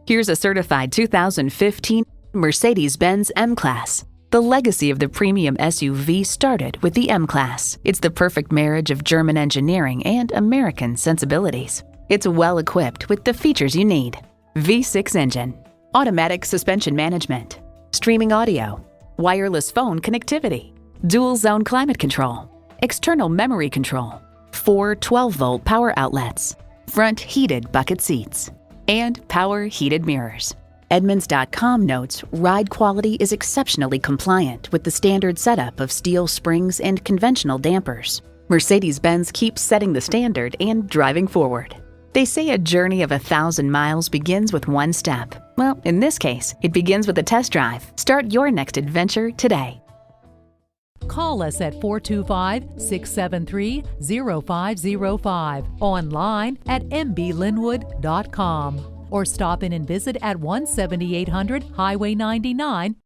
Here's a certified 2015 Mercedes-Benz M-Class. The legacy of the premium SUV started with the M-Class. It's the perfect marriage of German engineering and American sensibilities. It's well equipped with the features you need: V6 engine, automatic suspension management, streaming audio, wireless phone connectivity, dual zone climate control, external memory control, 4 12-volt power outlets, front heated bucket seats, and power heated mirrors. Edmunds.com notes ride quality is exceptionally compliant with the standard setup of steel springs and conventional dampers. Mercedes-Benz keeps setting the standard and driving forward. They say a journey of 1,000 miles begins with one step. Well, in this case, it begins with a test drive. Start your next adventure today. Call us at 425-673-0505, online at mblynnwood.com, or stop in and visit at 17800 Highway 99,